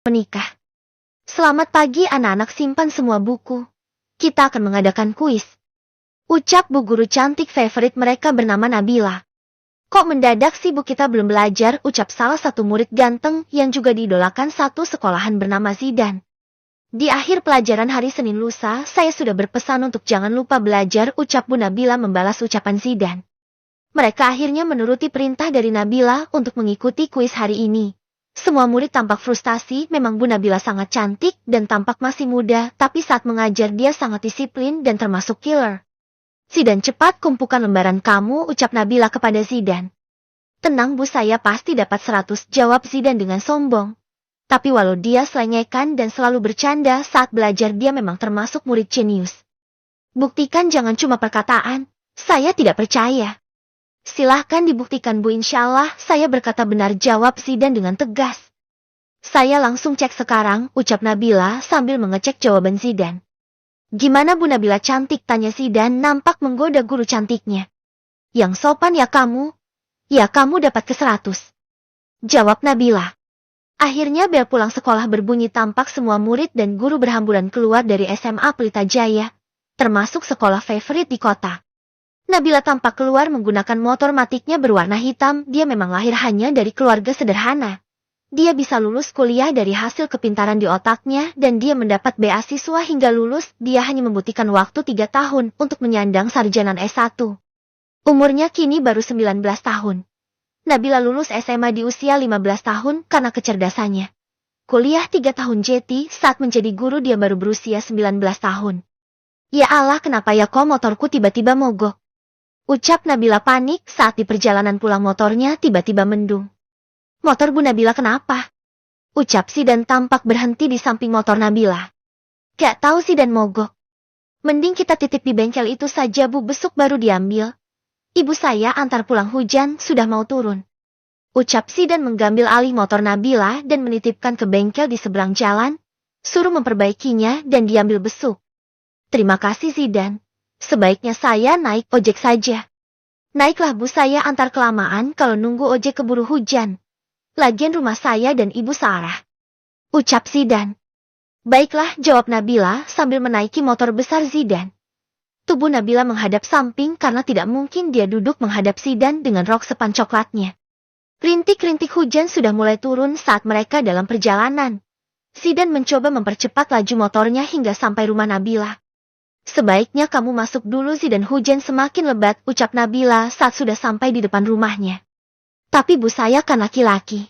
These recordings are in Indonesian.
menikah. Selamat pagi anak-anak, simpan semua buku. Kita akan mengadakan kuis. Ucap bu guru cantik favorit mereka bernama Nabila. Kok mendadak sih bu, kita belum belajar, ucap salah satu murid ganteng yang juga diidolakan satu sekolahan bernama Zidan. Di akhir pelajaran hari Senin lusa, saya sudah berpesan untuk jangan lupa belajar, ucap Bu Nabila membalas ucapan Zidan. Mereka akhirnya menuruti perintah dari Nabila untuk mengikuti kuis hari ini. Semua murid tampak frustasi, memang Bu Nabila sangat cantik dan tampak masih muda, tapi saat mengajar dia sangat disiplin dan termasuk killer. Zidan, cepat kumpulkan lembaran kamu, ucap Nabila kepada Zidan. Tenang bu, saya pasti dapat 100, jawab Zidan dengan sombong. Tapi walau dia selengekan dan selalu bercanda saat belajar, dia memang termasuk murid jenius. Buktikan, jangan cuma perkataan, saya tidak percaya. Silahkan dibuktikan bu, insyaallah saya berkata benar, jawab Zidan dengan tegas. Saya langsung cek sekarang, ucap Nabila sambil mengecek jawaban Zidan. Gimana Bu Nabila cantik, tanya Zidan nampak menggoda guru cantiknya. Yang sopan ya kamu? Ya kamu dapat ke 100. Jawab Nabila. Akhirnya bel pulang sekolah berbunyi, tampak semua murid dan guru berhamburan keluar dari SMA Pelita Jaya, termasuk sekolah favorit di kota. Nabila tampak keluar menggunakan motor matiknya berwarna hitam, dia memang lahir hanya dari keluarga sederhana. Dia bisa lulus kuliah dari hasil kepintaran di otaknya dan dia mendapat beasiswa hingga lulus, dia hanya membutuhkan waktu 3 tahun untuk menyandang sarjana S1. Umurnya kini baru 19 tahun. Nabila lulus SMA di usia 15 tahun karena kecerdasannya. Kuliah 3 tahun JT, saat menjadi guru dia baru berusia 19 tahun. Ya Allah, kenapa ya kok motorku tiba-tiba mogok? Ucap Nabila panik saat di perjalanan pulang motornya tiba-tiba mendung. Motor Bu Nabila kenapa? Ucap Zidan tampak berhenti di samping motor Nabila. Gak tahu Zidan mogok. Mending kita titip di bengkel itu saja bu, besok baru diambil. Ibu saya antar pulang, hujan sudah mau turun. Ucap Zidan mengambil alih motor Nabila dan menitipkan ke bengkel di seberang jalan, suruh memperbaikinya dan diambil besok. Terima kasih Zidan. Sebaiknya saya naik ojek saja. Naiklah bu, saya antar, kelamaan kalau nunggu ojek keburu hujan. Lagian rumah saya dan ibu searah. Ucap Zidan. Baiklah, jawab Nabila sambil menaiki motor besar Zidan. Tubuh Nabila menghadap samping karena tidak mungkin dia duduk menghadap Zidan dengan rok sepan coklatnya. Rintik-rintik hujan sudah mulai turun saat mereka dalam perjalanan. Zidan mencoba mempercepat laju motornya hingga sampai rumah Nabila. Sebaiknya kamu masuk dulu Zidan, hujan semakin lebat, ucap Nabila saat sudah sampai di depan rumahnya. Tapi bu, saya kan laki-laki.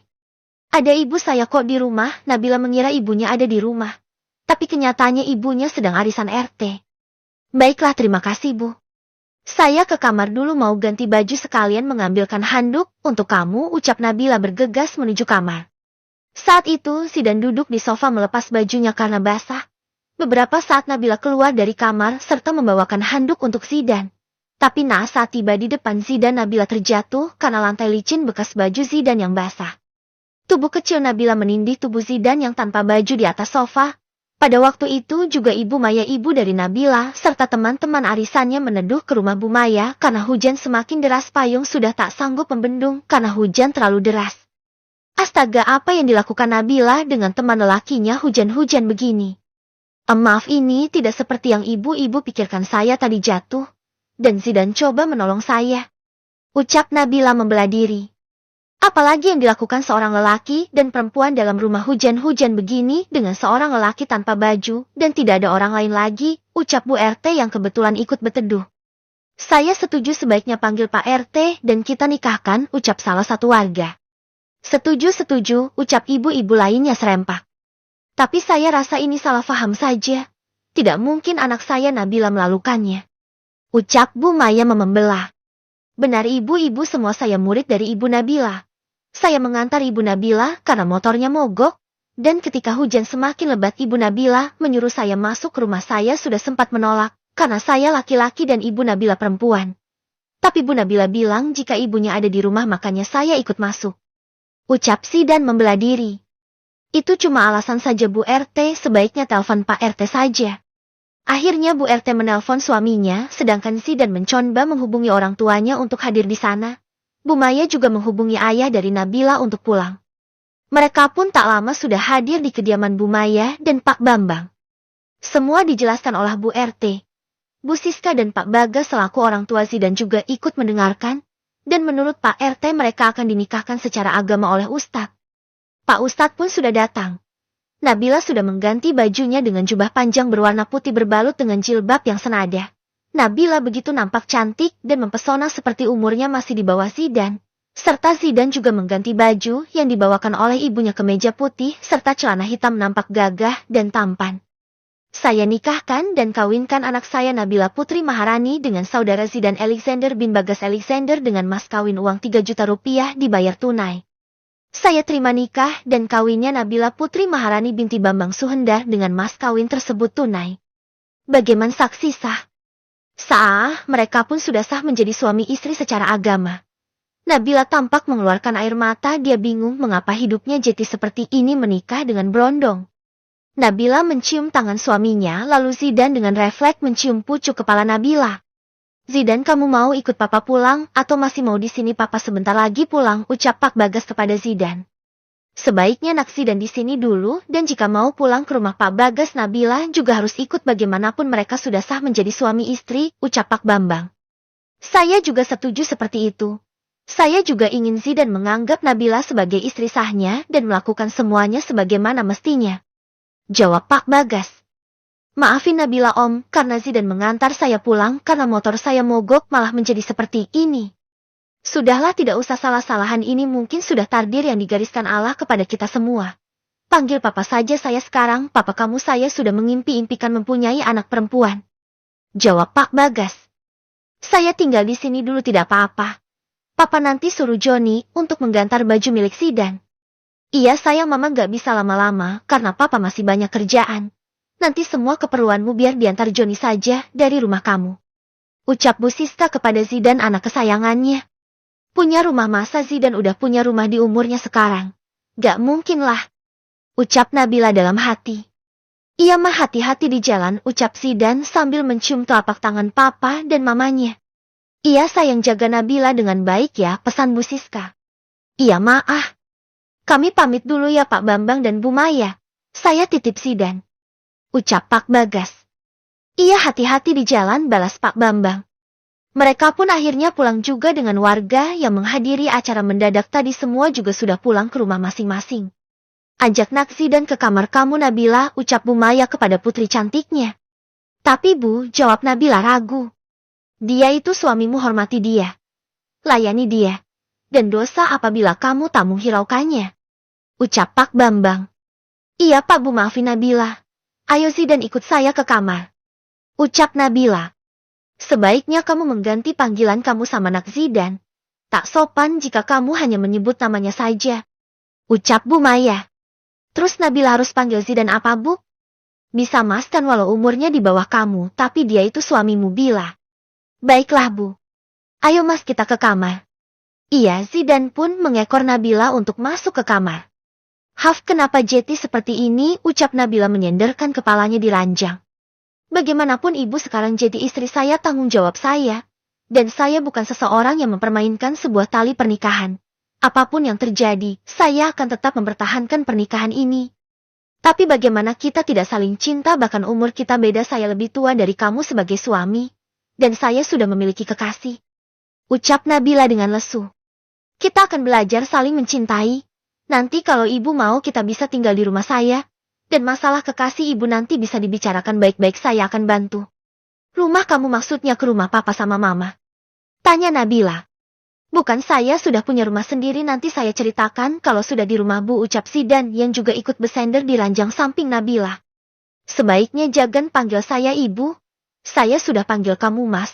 Ada ibu saya kok di rumah, Nabila mengira ibunya ada di rumah. Tapi kenyataannya ibunya sedang arisan RT. Baiklah, terima kasih bu. Saya ke kamar dulu mau ganti baju sekalian mengambilkan handuk untuk kamu, ucap Nabila bergegas menuju kamar. Saat itu Zidan duduk di sofa melepas bajunya karena basah. Beberapa saat Nabila keluar dari kamar serta membawakan handuk untuk Zidan. Tapi saat tiba di depan Zidan, Nabila terjatuh karena lantai licin bekas baju Zidan yang basah. Tubuh kecil Nabila menindih tubuh Zidan yang tanpa baju di atas sofa. Pada waktu itu juga Ibu Maya, ibu dari Nabila, serta teman-teman arisannya meneduh ke rumah Bu Maya karena hujan semakin deras, payung sudah tak sanggup membendung karena hujan terlalu deras. Astaga, apa yang dilakukan Nabila dengan teman lelakinya hujan-hujan begini? Maaf, ini tidak seperti yang ibu-ibu pikirkan, saya tadi jatuh. Dan Zidan coba menolong saya. Ucap Nabila membela diri. Apalagi yang dilakukan seorang lelaki dan perempuan dalam rumah hujan-hujan begini dengan seorang lelaki tanpa baju dan tidak ada orang lain lagi, ucap Bu RT yang kebetulan ikut berteduh. Saya setuju, sebaiknya panggil Pak RT dan kita nikahkan, ucap salah satu warga. Setuju, ucap ibu-ibu lainnya serempak. Tapi saya rasa ini salah paham saja. Tidak mungkin anak saya Nabila melakukannya. Ucap Bu Maya membelah. Benar ibu-ibu, semua saya murid dari Ibu Nabila. Saya mengantar Ibu Nabila karena motornya mogok, dan ketika hujan semakin lebat Ibu Nabila menyuruh saya masuk ke rumah. Saya sudah sempat menolak, karena saya laki-laki dan Ibu Nabila perempuan. Tapi Bu Nabila bilang jika ibunya ada di rumah, makanya saya ikut masuk. Ucap Zidan membela diri. Itu cuma alasan saja Bu RT, sebaiknya telepon Pak RT saja. Akhirnya Bu RT menelpon suaminya, sedangkan Zidan mencoba menghubungi orang tuanya untuk hadir di sana. Bu Maya juga menghubungi ayah dari Nabila untuk pulang. Mereka pun tak lama sudah hadir di kediaman Bu Maya dan Pak Bambang. Semua dijelaskan oleh Bu RT. Bu Siska dan Pak Bagas selaku orang tua Zidan juga ikut mendengarkan, dan menurut Pak RT mereka akan dinikahkan secara agama oleh Ustadz. Pak Ustadz pun sudah datang. Nabila sudah mengganti bajunya dengan jubah panjang berwarna putih berbalut dengan jilbab yang senada. Nabila begitu nampak cantik dan mempesona seperti umurnya masih di bawah Zidan. Serta Zidan juga mengganti baju yang dibawakan oleh ibunya ke meja putih serta celana hitam nampak gagah dan tampan. Saya nikahkan dan kawinkan anak saya Nabila Putri Maharani dengan saudara Zidan Alexander bin Bagas Alexander dengan mas kawin uang 3 juta rupiah dibayar tunai. Saya terima nikah dan kawinnya Nabila Putri Maharani binti Bambang Suhendar dengan mas kawin tersebut tunai. Bagaimana saksi sah? Sah, mereka pun sudah sah menjadi suami istri secara agama. Nabila tampak mengeluarkan air mata, dia bingung mengapa hidupnya jadi seperti ini menikah dengan berondong. Nabila mencium tangan suaminya, lalu Zidan dengan refleks mencium pucuk kepala Nabila. Zidan, kamu mau ikut papa pulang atau masih mau di sini? Papa sebentar lagi pulang, ucap Pak Bagas kepada Zidan. Sebaiknya nak Zidan di sini dulu, dan jika mau pulang ke rumah Pak Bagas, Nabila juga harus ikut, bagaimanapun mereka sudah sah menjadi suami istri, ucap Pak Bambang. Saya juga setuju seperti itu. Saya juga ingin Zidan menganggap Nabila sebagai istri sahnya dan melakukan semuanya sebagaimana mestinya, jawab Pak Bagas. Maafin Nabila Om, karena Zidan mengantar saya pulang karena motor saya mogok malah menjadi seperti ini. Sudahlah, tidak usah salah-salahan, ini mungkin sudah takdir yang digariskan Allah kepada kita semua. Panggil papa saja saya sekarang, papa kamu saya sudah mengimpi-impikan mempunyai anak perempuan, jawab Pak Bagas. Saya tinggal di sini dulu tidak apa-apa. Papa nanti suruh Joni untuk menggantar baju milik Zidan. Iya sayang, mama gak bisa lama-lama karena papa masih banyak kerjaan. Nanti semua keperluanmu biar diantar Joni saja dari rumah kamu, ucap Bu Siska kepada Zidan anak kesayangannya. Punya rumah, masa Zidan udah punya rumah di umurnya sekarang? Gak mungkin lah, ucap Nabila dalam hati. Iya mah, hati-hati di jalan, ucap Zidan sambil mencium telapak tangan papa dan mamanya. Iya sayang, jaga Nabila dengan baik ya, pesan Bu Siska. Iya maaf. Kami pamit dulu ya Pak Bambang dan Bu Maya. Saya titip Zidan, ucap Pak Bagas. Iya hati-hati di jalan, balas Pak Bambang. Mereka pun akhirnya pulang juga dengan warga yang menghadiri acara mendadak tadi semua juga sudah pulang ke rumah masing-masing. Ajak nak Zidan ke kamar kamu Nabila, ucap Bu Maya kepada putri cantiknya. Tapi Bu, jawab Nabila ragu. Dia itu suamimu, hormati dia. Layani dia. Dan dosa apabila kamu tak menghiraukannya, ucap Pak Bambang. Iya Pak Bu, maafin Nabila. Ayo Zidan ikut saya ke kamar, ucap Nabila. Sebaiknya kamu mengganti panggilan kamu sama nak Zidan. Tak sopan jika kamu hanya menyebut namanya saja, ucap Bu Maya. Terus Nabila harus panggil Zidan apa Bu? Bisa Mas, kan walau umurnya di bawah kamu, tapi dia itu suamimu Bila. Baiklah Bu. Ayo Mas, kita ke kamar. Iya, Zidan pun mengekor Nabila untuk masuk ke kamar. Haf, kenapa Jeti seperti ini, ucap Nabila menyenderkan kepalanya di ranjang. Bagaimanapun ibu, sekarang Jeti istri saya, tanggung jawab saya. Dan saya bukan seseorang yang mempermainkan sebuah tali pernikahan. Apapun yang terjadi, saya akan tetap mempertahankan pernikahan ini. Tapi bagaimana kita tidak saling cinta, bahkan umur kita beda, saya lebih tua dari kamu sebagai suami. Dan saya sudah memiliki kekasih, ucap Nabila dengan lesu. Kita akan belajar saling mencintai. Nanti kalau ibu mau kita bisa tinggal di rumah saya. Dan masalah kekasih ibu nanti bisa dibicarakan baik-baik, saya akan bantu. Rumah kamu maksudnya ke rumah papa sama mama? Tanya Nabila. Bukan, saya sudah punya rumah sendiri, nanti saya ceritakan kalau sudah di rumah Bu, ucap Zidan yang juga ikut bersender di ranjang samping Nabila. Sebaiknya jangan panggil saya ibu. Saya sudah panggil kamu Mas.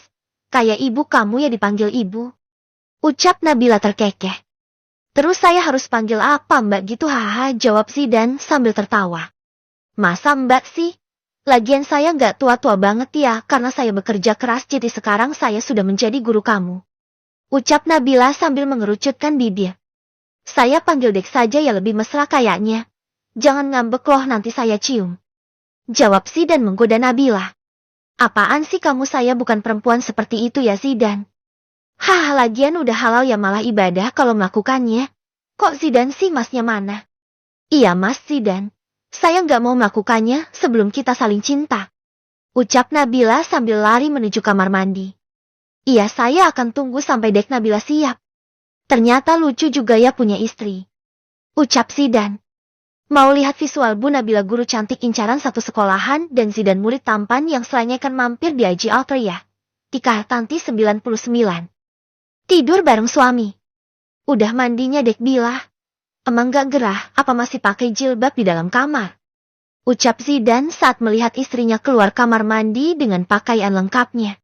Kayak ibu kamu ya dipanggil ibu, ucap Nabila terkekeh. Terus saya harus panggil apa Mbak gitu? Haha, jawab Zidan sambil tertawa. Masa Mbak sih? Lagian saya nggak tua-tua banget ya, karena saya bekerja keras jadi sekarang saya sudah menjadi guru kamu, ucap Nabila sambil mengerucutkan bibir. Saya panggil Dek saja ya, lebih mesra kayaknya. Jangan ngambek loh, nanti saya cium, jawab Zidan menggoda Nabila. Apaan sih kamu, saya bukan perempuan seperti itu ya Zidan. Hah, lagian udah halal ya, malah ibadah kalau melakukannya. Kok Zidan sih Masnya mana? Iya Mas Zidan, saya nggak mau melakukannya sebelum kita saling cinta. Ucap Nabila sambil lari menuju kamar mandi. Iya saya akan tunggu sampai Dek Nabila siap. Ternyata lucu juga ya punya istri. Ucap Zidan. Mau lihat visual Bu Nabila guru cantik incaran satu sekolahan dan Zidan murid tampan yang selengekan mampir di IG Alter ya. Tika Tanti 99. Tidur bareng suami. Udah mandinya Dek Bila? Emang gak gerah apa masih pakai jilbab di dalam kamar? Ucap Zidan saat melihat istrinya keluar kamar mandi dengan pakaian lengkapnya.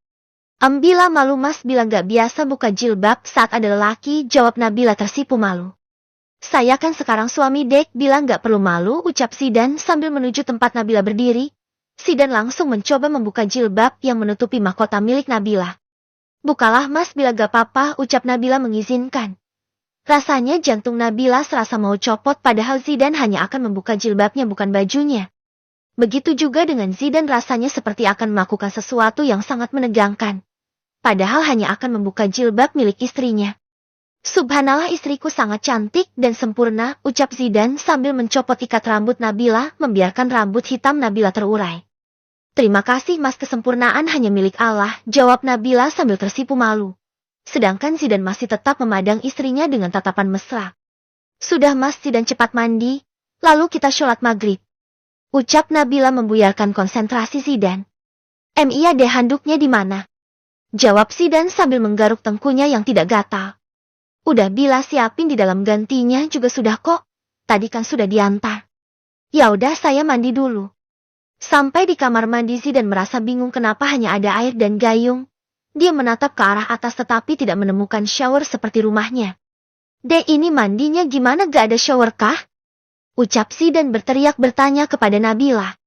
Bila malu Mas bilang gak biasa buka jilbab saat ada lelaki, jawab Nabila tersipu malu. Saya kan sekarang suami Dek bilang gak perlu malu, ucap Zidan sambil menuju tempat Nabila berdiri. Zidan langsung mencoba membuka jilbab yang menutupi mahkota milik Nabila. Bukalah Mas bila gak apa-apa, ucap Nabila mengizinkan. Rasanya jantung Nabila serasa mau copot padahal Zidan hanya akan membuka jilbabnya bukan bajunya. Begitu juga dengan Zidan rasanya seperti akan melakukan sesuatu yang sangat menegangkan. Padahal hanya akan membuka jilbab milik istrinya. Subhanallah istriku sangat cantik dan sempurna, ucap Zidan sambil mencopot ikat rambut Nabila membiarkan rambut hitam Nabila terurai. Terima kasih Mas, kesempurnaan hanya milik Allah, jawab Nabila sambil tersipu malu. Sedangkan Zidan masih tetap memandang istrinya dengan tatapan mesra. Sudah Mas, Zidan cepat mandi, lalu kita sholat maghrib. Ucap Nabila membuyarkan konsentrasi Zidan. Iya deh, handuknya di mana? Jawab Zidan sambil menggaruk tengkunya yang tidak gatal. Udah Bila siapin di dalam gantinya juga sudah kok. Tadi kan sudah diantar. Ya udah saya mandi dulu. Sampai di kamar mandi Zidan merasa bingung kenapa hanya ada air dan gayung. Dia menatap ke arah atas tetapi tidak menemukan shower seperti rumahnya. Dek ini mandinya gimana, gak ada shower kah? Ucap Zidan berteriak bertanya kepada Nabila.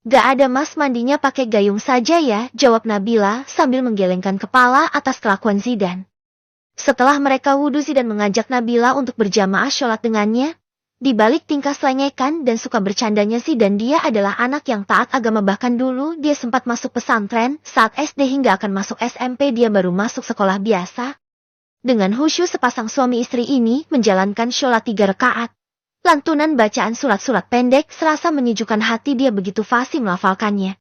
Gak ada Mas, mandinya pakai gayung saja ya, jawab Nabila sambil menggelengkan kepala atas kelakuan Zidan. Setelah mereka wudhu Zidan mengajak Nabila untuk berjamaah sholat dengannya. Di balik tingkah selengekan dan suka bercandanya Zidan, dia adalah anak yang taat agama, bahkan dulu dia sempat masuk pesantren, saat SD hingga akan masuk SMP dia baru masuk sekolah biasa. Dengan khusyuk sepasang suami istri ini menjalankan sholat 3 rakaat. Lantunan bacaan surat-surat pendek serasa menyejukkan hati, dia begitu fasih melafalkannya.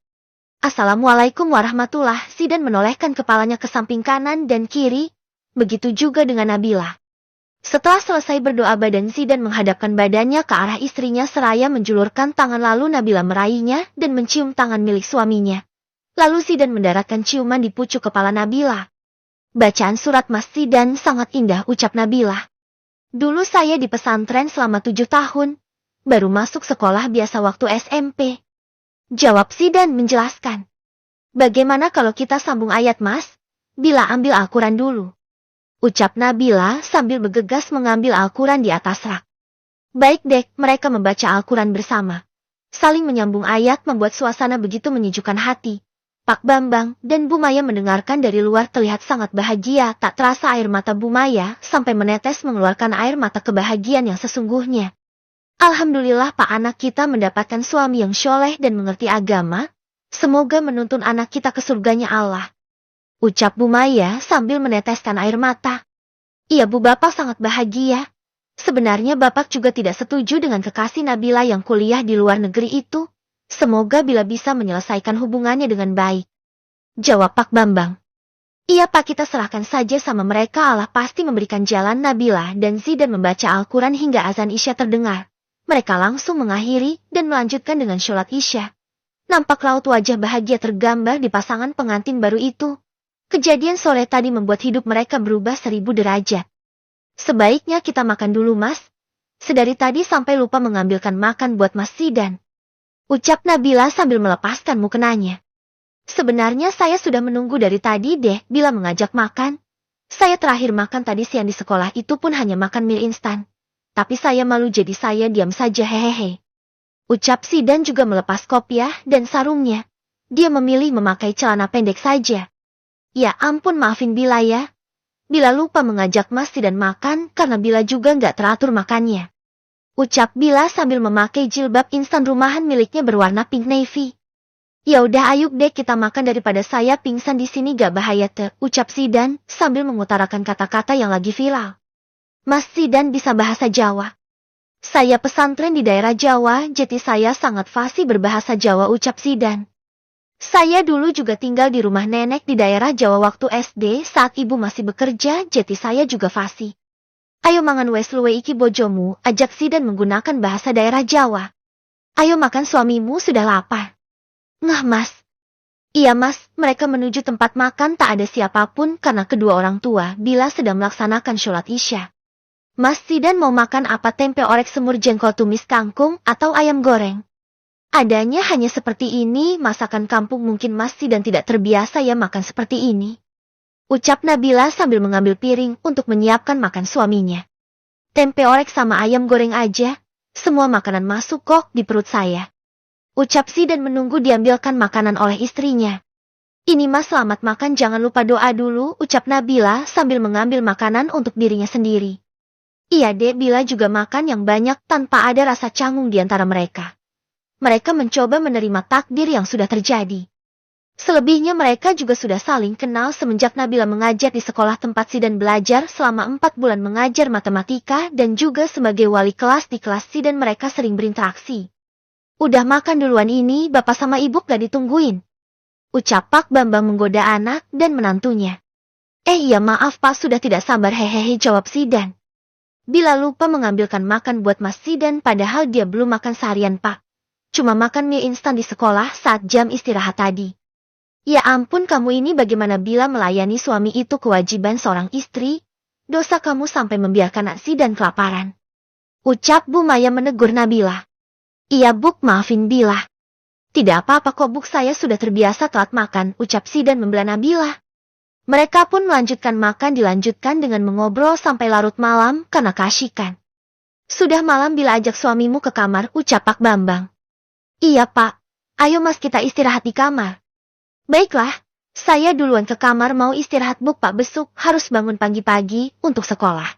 Assalamualaikum warahmatullah, Zidan menolehkan kepalanya ke samping kanan dan kiri, begitu juga dengan Nabila. Setelah selesai berdoa badan Zidan menghadapkan badannya ke arah istrinya seraya menjulurkan tangan, lalu Nabila meraihnya dan mencium tangan milik suaminya. Lalu Zidan mendaratkan ciuman di pucuk kepala Nabila. Bacaan surat Mas Zidan sangat indah, ucap Nabila. Dulu saya di pesantren selama 7 tahun, baru masuk sekolah biasa waktu SMP. Jawab Zidan menjelaskan. Bagaimana kalau kita sambung ayat Mas? Bila ambil Al-Quran dulu. Ucap Nabila sambil bergegas mengambil Al-Quran di atas rak. Baik Dek, mereka membaca Al-Quran bersama. Saling menyambung ayat membuat suasana begitu menyejukkan hati. Pak Bambang dan Bu Maya mendengarkan dari luar terlihat sangat bahagia, tak terasa air mata Bu Maya sampai menetes mengeluarkan air mata kebahagiaan yang sesungguhnya. Alhamdulillah Pak, anak kita mendapatkan suami yang soleh dan mengerti agama. Semoga menuntun anak kita ke surganya Allah. Ucap Bu Maya sambil meneteskan air mata. Iya Bu, Bapak sangat bahagia. Sebenarnya Bapak juga tidak setuju dengan kekasih Nabila yang kuliah di luar negeri itu. Semoga Bila bisa menyelesaikan hubungannya dengan baik. Jawab Pak Bambang. Iya Pak, kita serahkan saja sama mereka, Allah pasti memberikan jalan. Nabila dan Zidan membaca Al-Quran hingga azan Isya terdengar. Mereka langsung mengakhiri dan melanjutkan dengan sholat Isya. Nampak raut wajah bahagia tergambar di pasangan pengantin baru itu. Kejadian sore tadi membuat hidup mereka berubah 1000 derajat. Sebaiknya kita makan dulu Mas. Sedari tadi sampai lupa mengambilkan makan buat Mas Zidan. Ucap Nabila sambil melepaskan mukenanya. Sebenarnya saya sudah menunggu dari tadi deh, Bila mengajak makan. Saya terakhir makan tadi siang di sekolah itu pun hanya makan mie instan. Tapi saya malu jadi saya diam saja, hehehe. Ucap Zidan juga melepas kopiah dan sarungnya. Dia memilih memakai celana pendek saja. Ya ampun, maafin Bila ya. Bila lupa mengajak Mas Zidan makan karena Bila juga nggak teratur makannya. Ucap Bila sambil memakai jilbab instan rumahan miliknya berwarna pink navy. Ya udah ayo deh kita makan daripada saya pingsan di sini, gak bahaya teh, ucap Zidan sambil mengutarakan kata-kata yang lagi viral. Mas Zidan bisa bahasa Jawa. Saya pesantren di daerah Jawa, jadi saya sangat fasih berbahasa Jawa, ucap Zidan. Saya dulu juga tinggal di rumah nenek di daerah Jawa waktu SD saat ibu masih bekerja, jadi saya juga fasih. Ayo mangan wes luwe iki bojomu, ajak Zidan menggunakan bahasa daerah Jawa. Ayo makan, suamimu sudah lapar. Ngah mas. Iya mas, mereka menuju tempat makan tak ada siapapun karena kedua orang tua bila sedang melaksanakan sholat Isya. Mas Zidan mau makan apa, tempe orek semur jengkol tumis kangkung atau ayam goreng? Adanya hanya seperti ini, masakan kampung mungkin Mas Zidan tidak terbiasa ya makan seperti ini. Ucap Nabila sambil mengambil piring untuk menyiapkan makan suaminya. Tempe orek sama ayam goreng aja, semua makanan masuk kok di perut saya. Ucap Zidan menunggu diambilkan makanan oleh istrinya. Ini mas, selamat makan, jangan lupa doa dulu, ucap Nabila sambil mengambil makanan untuk dirinya sendiri. Iya dek, Bila juga makan yang banyak tanpa ada rasa canggung di antara mereka. Mereka mencoba menerima takdir yang sudah terjadi. Selebihnya mereka juga sudah saling kenal semenjak Nabila mengajar di sekolah tempat Zidan belajar selama 4 bulan mengajar matematika dan juga sebagai wali kelas di kelas Zidan mereka sering berinteraksi. Udah makan duluan ini, bapak sama ibu gak ditungguin? Ucap Pak Bambang menggoda anak dan menantunya. Iya maaf pak, sudah tidak sabar, hehehe, jawab Zidan. Bila lupa mengambilkan makan buat Mas Zidan padahal dia belum makan seharian pak. Cuma makan mie instan di sekolah saat jam istirahat tadi. Ya ampun, kamu ini bagaimana Bila melayani suami itu kewajiban seorang istri? Dosa kamu sampai membiarkan Nak Zidan kelaparan. Ucap Bu Maya menegur Nabila. Iya Buk, maafin Bila. Tidak apa-apa kok Buk, saya sudah terbiasa telat makan, ucap Zidan membela Nabila. Mereka pun melanjutkan makan, dilanjutkan dengan mengobrol sampai larut malam karena keasyikan. Sudah malam, Bila ajak suamimu ke kamar, ucap Pak Bambang. Iya pak, ayo mas kita istirahat di kamar. Baiklah, saya duluan ke kamar mau istirahat Buk, pak besok harus bangun pagi-pagi untuk sekolah.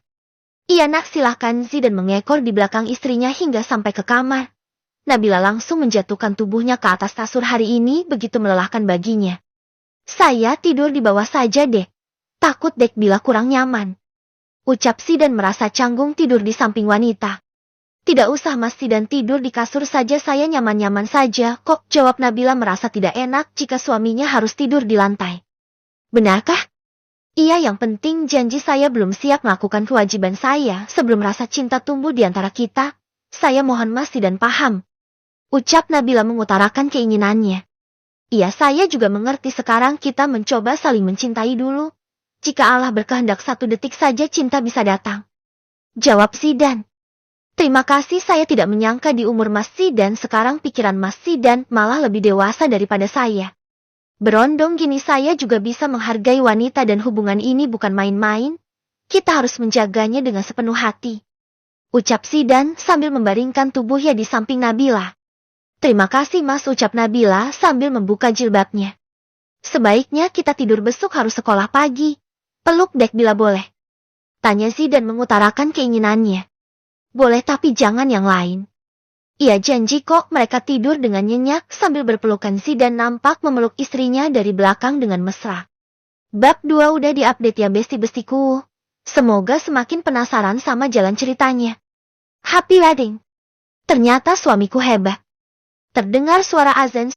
Iya nak, silahkan, Zidan mengekor di belakang istrinya hingga sampai ke kamar. Nabila langsung menjatuhkan tubuhnya ke atas kasur, hari ini begitu melelahkan baginya. Saya tidur di bawah saja deh. Takut dek Bila kurang nyaman. Ucap Zidan merasa canggung tidur di samping wanita. Tidak usah mas, Zidan tidur di kasur saja, saya nyaman-nyaman saja kok, jawab Nabila merasa tidak enak jika suaminya harus tidur di lantai. Benarkah? Iya, yang penting janji saya belum siap melakukan kewajiban saya sebelum rasa cinta tumbuh di antara kita. Saya mohon mas Zidan paham. Ucap Nabila mengutarakan keinginannya. Iya, saya juga mengerti, sekarang kita mencoba saling mencintai dulu. Jika Allah berkehendak 1 detik saja cinta bisa datang. Jawab Zidan. Terima kasih, saya tidak menyangka di umur Mas Zidan sekarang pikiran Mas Zidan malah lebih dewasa daripada saya. Berondong gini saya juga bisa menghargai wanita dan hubungan ini bukan main-main. Kita harus menjaganya dengan sepenuh hati. Ucap Zidan sambil membaringkan tubuhnya di samping Nabila. Terima kasih mas, ucap Nabila sambil membuka jilbabnya. Sebaiknya kita tidur, besok harus sekolah pagi. Peluk dek Bila boleh? Tanya Zidan mengutarakan keinginannya. Boleh tapi jangan yang lain. Iya janji kok. Mereka tidur dengan nyenyak sambil berpelukan. Zidan nampak memeluk istrinya dari belakang dengan mesra. Bab 2 udah diupdate ya besti-bestiku. Semoga semakin penasaran sama jalan ceritanya. Happy wedding. Ternyata suamiku hebat. Terdengar suara azan